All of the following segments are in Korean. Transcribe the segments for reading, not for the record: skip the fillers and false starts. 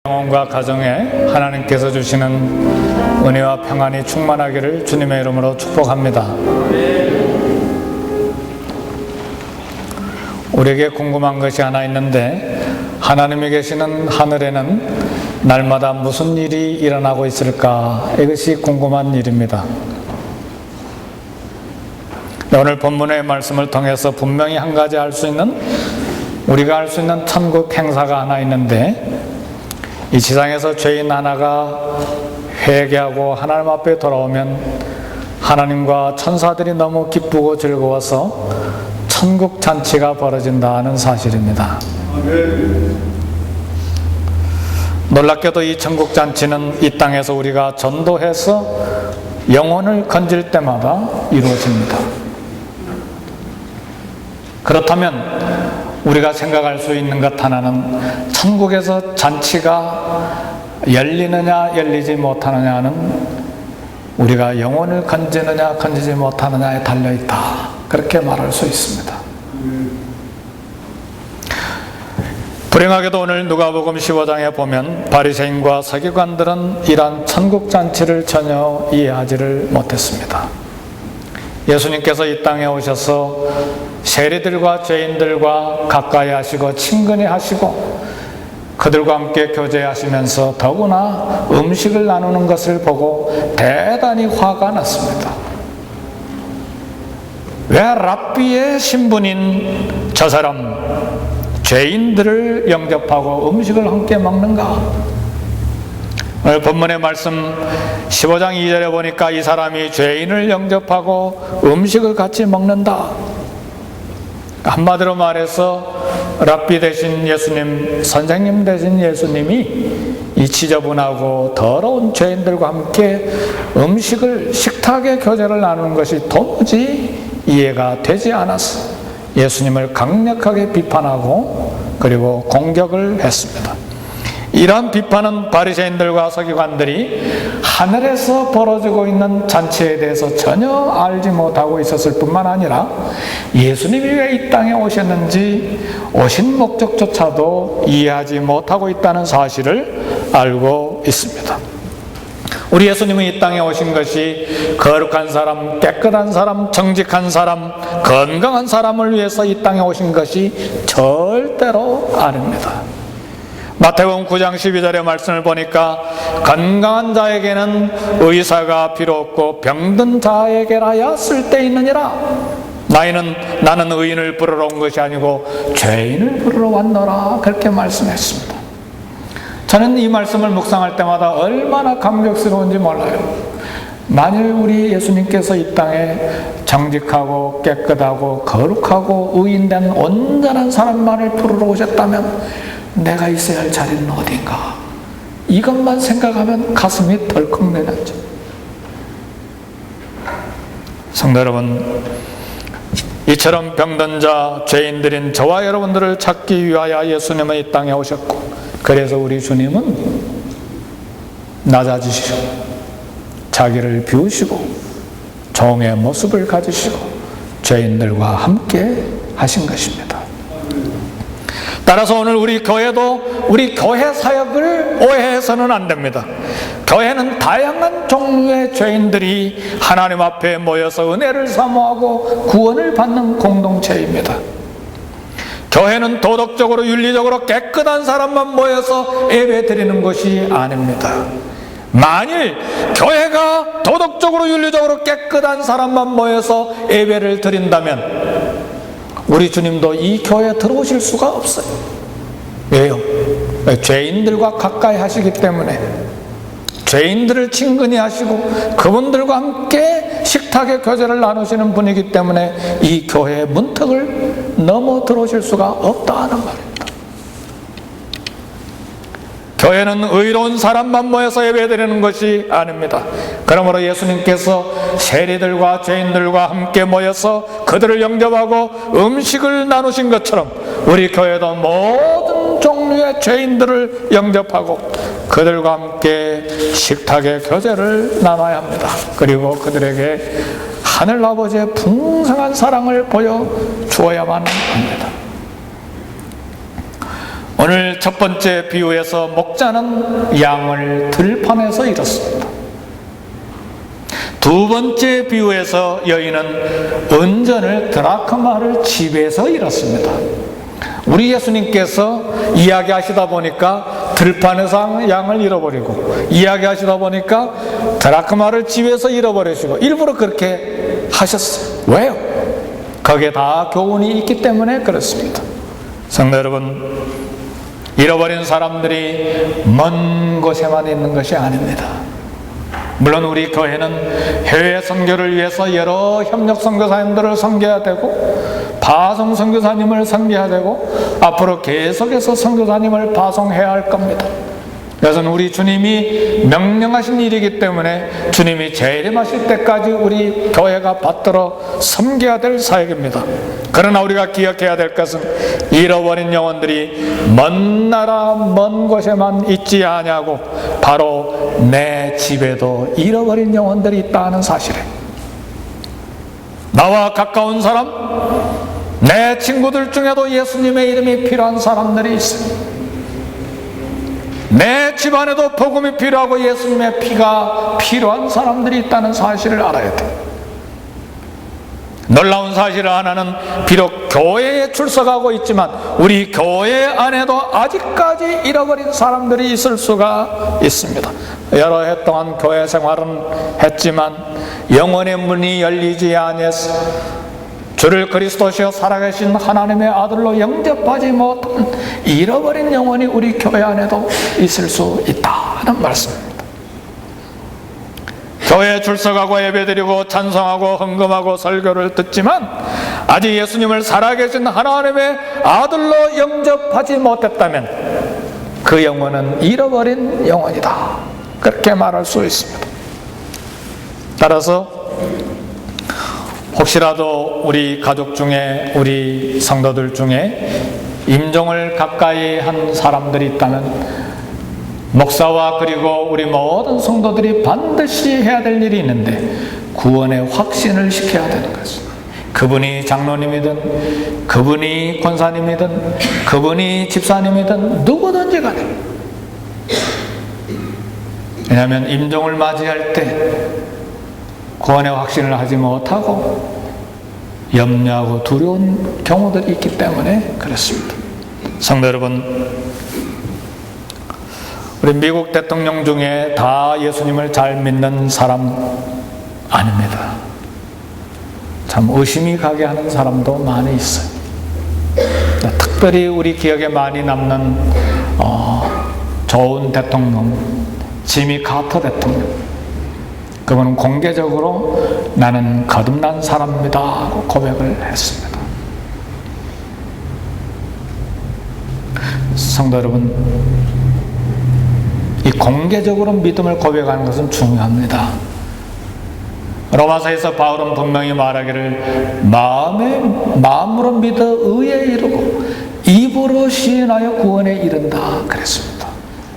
영혼과 가정에 하나님께서 주시는 은혜와 평안이 충만하기를 주님의 이름으로 축복합니다. 우리에게 궁금한 것이 하나 있는데, 하나님이 계시는 하늘에는 날마다 무슨 일이 일어나고 있을까? 이것이 궁금한 일입니다. 오늘 본문의 말씀을 통해서 분명히 한 가지 우리가 알 수 있는 천국 행사가 하나 있는데, 이 지상에서 죄인 하나가 회개하고 하나님 앞에 돌아오면 하나님과 천사들이 너무 기쁘고 즐거워서 천국 잔치가 벌어진다는 사실입니다. 놀랍게도 이 천국 잔치는 이 땅에서 우리가 전도해서 영혼을 건질 때마다 이루어집니다. 그렇다면 우리가 생각할 수 있는 것 하나는, 천국에서 잔치가 열리느냐 열리지 못하느냐는 우리가 영혼을 건지느냐 건지지 못하느냐에 달려있다, 그렇게 말할 수 있습니다. 불행하게도 오늘 누가복음 15장에 보면 바리새인과 서기관들은 이러한 천국 잔치를 전혀 이해하지를 못했습니다. 예수님께서 이 땅에 오셔서 세리들과 죄인들과 가까이 하시고 친근히 하시고 그들과 함께 교제하시면서 더구나 음식을 나누는 것을 보고 대단히 화가 났습니다. 왜 랍비의 신분인 저 사람 죄인들을 영접하고 음식을 함께 먹는가? 오늘 본문의 말씀 15장 2절에 보니까 이 사람이 죄인을 영접하고 음식을 같이 먹는다. 한마디로 말해서 랍비 대신 예수님, 선생님 대신 예수님이 이 지저분하고 더러운 죄인들과 함께 식탁의 교제를 나누는 것이 도무지 이해가 되지 않았어 예수님을 강력하게 비판하고 그리고 공격을 했습니다. 이러한 비판은 바리새인들과 서기관들이 하늘에서 벌어지고 있는 잔치에 대해서 전혀 알지 못하고 있었을 뿐만 아니라 예수님이 왜 이 땅에 오셨는지 오신 목적조차도 이해하지 못하고 있다는 사실을 알고 있습니다. 우리 예수님은 이 땅에 오신 것이 거룩한 사람, 깨끗한 사람, 정직한 사람, 건강한 사람을 위해서 이 땅에 오신 것이 절대로 아닙니다. 마태복음 9장 12절의 말씀을 보니까 건강한 자에게는 의사가 필요 없고 병든 자에게라야 쓸데있느니라. 나는 의인을 부르러 온 것이 아니고 죄인을 부르러 왔노라, 그렇게 말씀했습니다. 저는 이 말씀을 묵상할 때마다 얼마나 감격스러운지 몰라요. 만일 우리 예수님께서 이 땅에 정직하고 깨끗하고 거룩하고 의인된 온전한 사람만을 부르러 오셨다면 내가 있어야 할 자리는 어딘가? 이것만 생각하면 가슴이 덜컥 내려앉죠. 성도 여러분, 이처럼 병든 자, 죄인들인 저와 여러분들을 찾기 위하여 예수님은 이 땅에 오셨고, 그래서 우리 주님은 낮아지시고 자기를 비우시고 종의 모습을 가지시고 죄인들과 함께 하신 것입니다. 따라서 오늘 우리 교회도 우리 교회 사역을 오해해서는 안 됩니다. 교회는 다양한 종류의 죄인들이 하나님 앞에 모여서 은혜를 사모하고 구원을 받는 공동체입니다. 교회는 도덕적으로 윤리적으로 깨끗한 사람만 모여서 예배 드리는 것이 아닙니다. 만일 교회가 도덕적으로 윤리적으로 깨끗한 사람만 모여서 예배를 드린다면 우리 주님도 이 교회에 들어오실 수가 없어요. 왜요? 죄인들과 가까이 하시기 때문에, 죄인들을 친근히 하시고 그분들과 함께 식탁의 교제를 나누시는 분이기 때문에 이 교회의 문턱을 넘어 들어오실 수가 없다는 말입니다. 교회는 의로운 사람만 모여서 예배드리는 것이 아닙니다. 그러므로 예수님께서 세리들과 죄인들과 함께 모여서 그들을 영접하고 음식을 나누신 것처럼 우리 교회도 모든 종류의 죄인들을 영접하고 그들과 함께 식탁의 교제를 나눠야 합니다. 그리고 그들에게 하늘 아버지의 풍성한 사랑을 보여주어야만 합니다. 오늘 첫 번째 비유에서 목자는 양을 들판에서 잃었습니다. 두 번째 비유에서 여인은 은전을 드라크마를 집에서 잃었습니다. 우리 예수님께서 이야기하시다 보니까 들판에서 양을 잃어버리고, 이야기하시다 보니까 드라크마를 집에서 잃어버리시고, 일부러 그렇게 하셨어요. 왜요? 거기에 다 교훈이 있기 때문에 그렇습니다. 성도 여러분, 잃어버린 사람들이 먼 곳에만 있는 것이 아닙니다. 물론 우리 교회는 해외 선교를 위해서 여러 협력 선교사님들을 섬겨야 되고, 파송 선교사님을 섬겨야 되고, 앞으로 계속해서 선교사님을 파송해야 할 겁니다. 그것은 우리 주님이 명령하신 일이기 때문에 주님이 재림하실 때까지 우리 교회가 받들어 섬겨야 될 사역입니다. 그러나 우리가 기억해야 될 것은 잃어버린 영혼들이 먼 나라 먼 곳에만 있지 아니하고 바로 내 집에도 잃어버린 영혼들이 있다는 사실에, 나와 가까운 사람, 내 친구들 중에도 예수님의 이름이 필요한 사람들이 있어요. 내 집안에도 복음이 필요하고 예수님의 피가 필요한 사람들이 있다는 사실을 알아야 돼. 놀라운 사실 하나는, 비록 교회에 출석하고 있지만 우리 교회 안에도 아직까지 잃어버린 사람들이 있을 수가 있습니다. 여러 해 동안 교회 생활은 했지만 영혼의 문이 열리지 아니해서 주를 그리스도시여 살아계신 하나님의 아들로 영접하지 못한 잃어버린 영혼이 우리 교회 안에도 있을 수 있다는 말씀입니다. 교회에 출석하고 예배드리고 찬송하고 헌금하고 설교를 듣지만 아직 예수님을 살아계신 하나님의 아들로 영접하지 못했다면 그 영혼은 잃어버린 영혼이다, 그렇게 말할 수 있습니다. 따라서 혹시라도 우리 가족 중에, 우리 성도들 중에 임종을 가까이 한 사람들이 있다면 목사와 그리고 우리 모든 성도들이 반드시 해야 될 일이 있는데, 구원의 확신을 시켜야 되는 것입니다. 그분이 장로님이든 그분이 권사님이든 그분이 집사님이든 누구든지 간에, 왜냐하면 임종을 맞이할 때 구원의 확신을 하지 못하고 염려하고 두려운 경우들이 있기 때문에 그렇습니다. 성도 여러분, 우리 미국 대통령 중에 다 예수님을 잘 믿는 사람 아닙니다. 참 의심이 가게 하는 사람도 많이 있어요. 특별히 우리 기억에 많이 남는 좋은 대통령, 지미 카터 대통령. 그분은 공개적으로 나는 거듭난 사람입니다 하고 고백을 했습니다. 성도 여러분, 이 공개적으로 믿음을 고백하는 것은 중요합니다. 로마서에서 바울은 분명히 말하기를 마음으로 믿어 의에 이르고 입으로 시인하여 구원에 이른다 그랬습니다.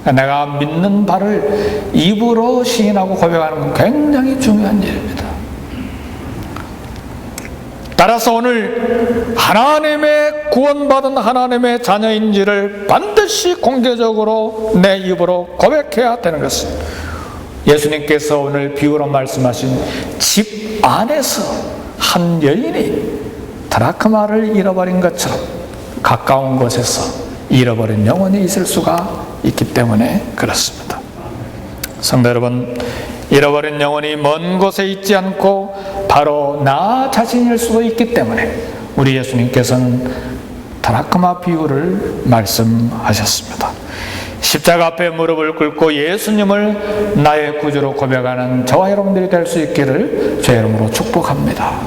내가 믿는 바를 입으로 시인하고 고백하는 건 굉장히 중요한 일입니다. 따라서 오늘 하나님의 구원받은 하나님의 자녀인지를 반드시 공개적으로 내 입으로 고백해야 되는 것입니다. 예수님께서 오늘 비유로 말씀하신 집 안에서 한 여인이 드라크마를 잃어버린 것처럼 가까운 곳에서 잃어버린 영혼이 있을 수가 있기 때문에 그렇습니다. 성도 여러분, 잃어버린 영혼이 먼 곳에 있지 않고 바로 나 자신일 수도 있기 때문에 우리 예수님께서는 드라크마 비유를 말씀하셨습니다. 십자가 앞에 무릎을 꿇고 예수님을 나의 구주로 고백하는 저와 여러분들이 될 수 있기를 주의 이름으로 축복합니다.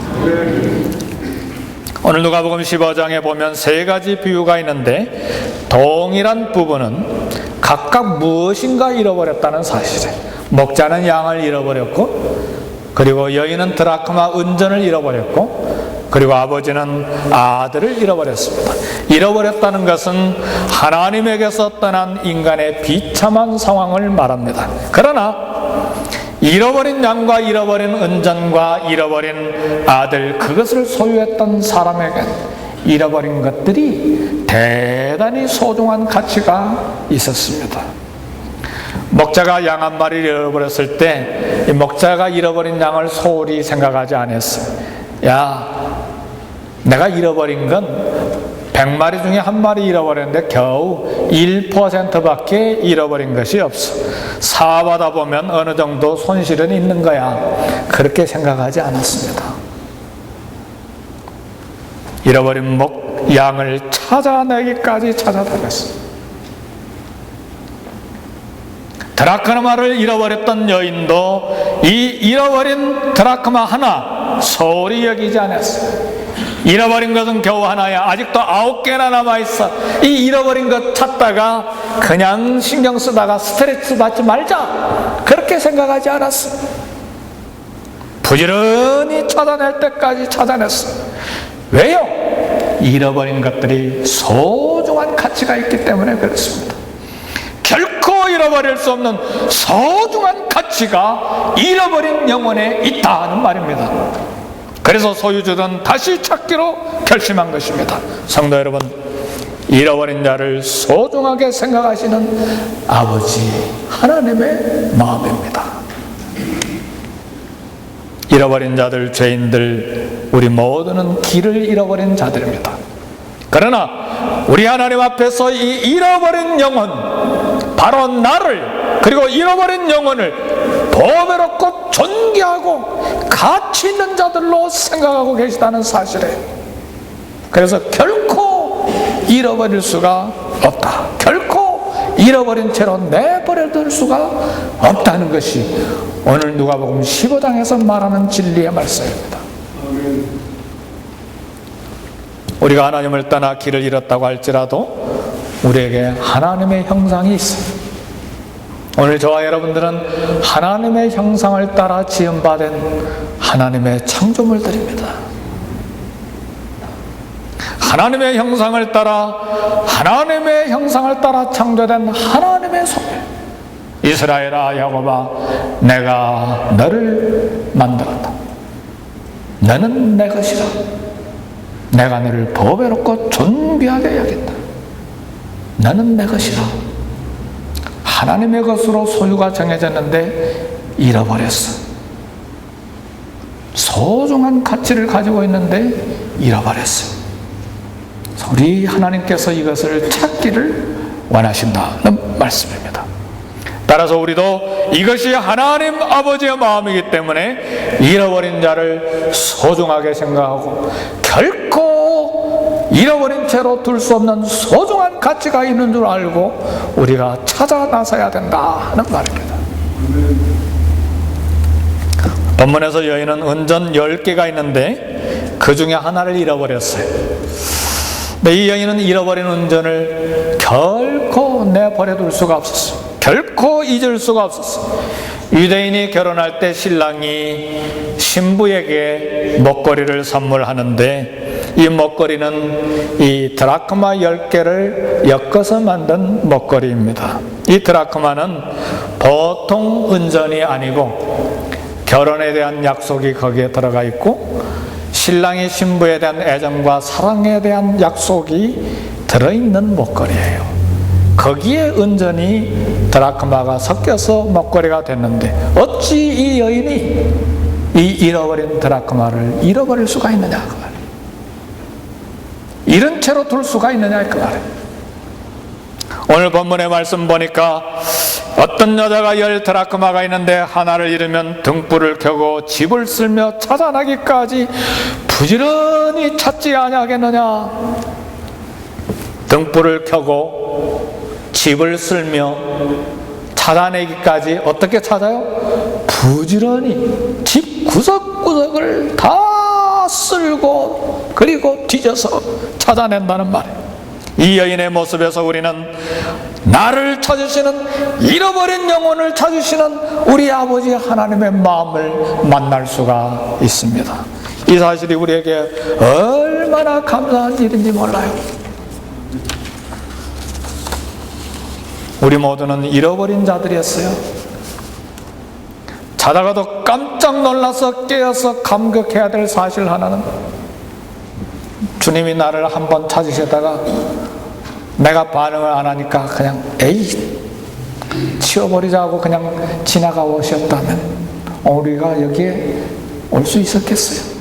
오늘 누가복음 15장에 보면 세 가지 비유가 있는데 동일한 부분은 각각 무엇인가 잃어버렸다는 사실이에요. 목자는 양을 잃어버렸고, 그리고 여인은 드라크마 은전을 잃어버렸고, 그리고 아버지는 아들을 잃어버렸습니다. 잃어버렸다는 것은 하나님에게서 떠난 인간의 비참한 상황을 말합니다. 그러나 잃어버린 양과 잃어버린 은전과 잃어버린 아들, 그것을 소유했던 사람에게 잃어버린 것들이 대단히 소중한 가치가 있었습니다. 목자가 양 한 마리를 잃어버렸을 때 이 목자가 잃어버린 양을 소홀히 생각하지 않았어요. 야, 내가 잃어버린 건 100마리 중에 한 마리 잃어버렸는데 겨우 1%밖에 잃어버린 것이 없어. 사업하다 보면 어느 정도 손실은 있는 거야. 그렇게 생각하지 않았습니다. 잃어버린 양을 찾아내기까지 찾아다녔어요. 드라크마를 잃어버렸던 여인도 이 잃어버린 드라크마 하나 소홀히 여기지 않았어요. 잃어버린 것은 겨우 하나야. 아직도 9개나 남아있어. 이 잃어버린 것 찾다가 그냥 신경 쓰다가 스트레스 받지 말자, 그렇게 생각하지 않았어. 부지런히 찾아낼 때까지 찾아냈어. 왜요? 잃어버린 것들이 소중한 가치가 있기 때문에 그렇습니다. 결코 잃어버릴 수 없는 소중한 가치가 잃어버린 영혼에 있다는 말입니다. 그래서 소유주는 다시 찾기로 결심한 것입니다. 성도 여러분, 잃어버린 자를 소중하게 생각하시는 아버지 하나님의 마음입니다. 잃어버린 자들, 죄인들, 우리 모두는 길을 잃어버린 자들입니다. 그러나 우리 하나님 앞에서 이 잃어버린 영혼, 바로 나를, 그리고 잃어버린 영혼을 보배롭고 존귀하고 가치 있는 자들로 생각하고 계시다는 사실에, 그래서 결코 잃어버릴 수가 없다, 결코 잃어버린 채로 내버려둘 수가 없다는 것이 오늘 누가복음 15장에서 말하는 진리의 말씀입니다. 우리가 하나님을 떠나 길을 잃었다고 할지라도 우리에게 하나님의 형상이 있습니다. 오늘 저와 여러분들은 하나님의 형상을 따라 지음받은 하나님의 창조물들입니다. 하나님의 형상을 따라 창조된 하나님의 소멸. 이스라엘아, 야곱아, 내가 너를 만들었다. 너는 내 것이라. 내가 너를 보배롭고 존귀하게 여긴다. 너는 내 것이라. 하나님의 것으로 소유가 정해졌는데 잃어버렸어. 소중한 가치를 가지고 있는데 잃어버렸어. 우리 하나님께서 이것을 찾기를 원하신다는 말씀입니다. 따라서 우리도 이것이 하나님 아버지의 마음이기 때문에 잃어버린 자를 소중하게 생각하고 결코 잃어버린 채로 둘 수 없는 소중한 가치가 있는 줄 알고 우리가 찾아 나서야 된다는 말입니다. 본문에서 여인은 은전 10개가 있는데 그 중에 하나를 잃어버렸어요. 근데 이 여인은 잃어버린 은전을 결코 내버려둘 수가 없었어요. 결코 잊을 수가 없었어요. 유대인이 결혼할 때 신랑이 신부에게 목걸이를 선물하는데 이 목걸이는 이 드라크마 10개를 엮어서 만든 목걸이입니다. 이 드라크마는 보통 은전이 아니고 결혼에 대한 약속이 거기에 들어가 있고 신랑이 신부에 대한 애정과 사랑에 대한 약속이 들어있는 목걸이에요. 거기에 은전이 드라크마가 섞여서 목걸이가 됐는데 어찌 이 여인이 이 잃어버린 드라크마를 잃어버릴 수가 있느냐 그 말이에요. 잃은 채로 둘 수가 있느냐 그 말이에요. 오늘 본문의 말씀 보니까 어떤 여자가 10 드라크마가 있는데 하나를 잃으면 등불을 켜고 집을 쓸며 찾아나기까지 부지런히 찾지 아니하겠느냐. 등불을 켜고 집을 쓸며 찾아내기까지 어떻게 찾아요? 부지런히 집 구석구석을 다 쓸고 그리고 뒤져서 찾아낸다는 말이에요. 이 여인의 모습에서 우리는 나를 찾으시는, 잃어버린 영혼을 찾으시는 우리 아버지 하나님의 마음을 만날 수가 있습니다. 이 사실이 우리에게 얼마나 감사한 일인지 몰라요. 우리 모두는 잃어버린 자들이었어요. 자다가도 깜짝 놀라서 깨어서 감격해야 될 사실 하나는 주님이 나를 한번 찾으시다가 내가 반응을 안 하니까 그냥 에이 치워버리자고 그냥 지나가 오셨다면 우리가 여기에 올 수 있었겠어요?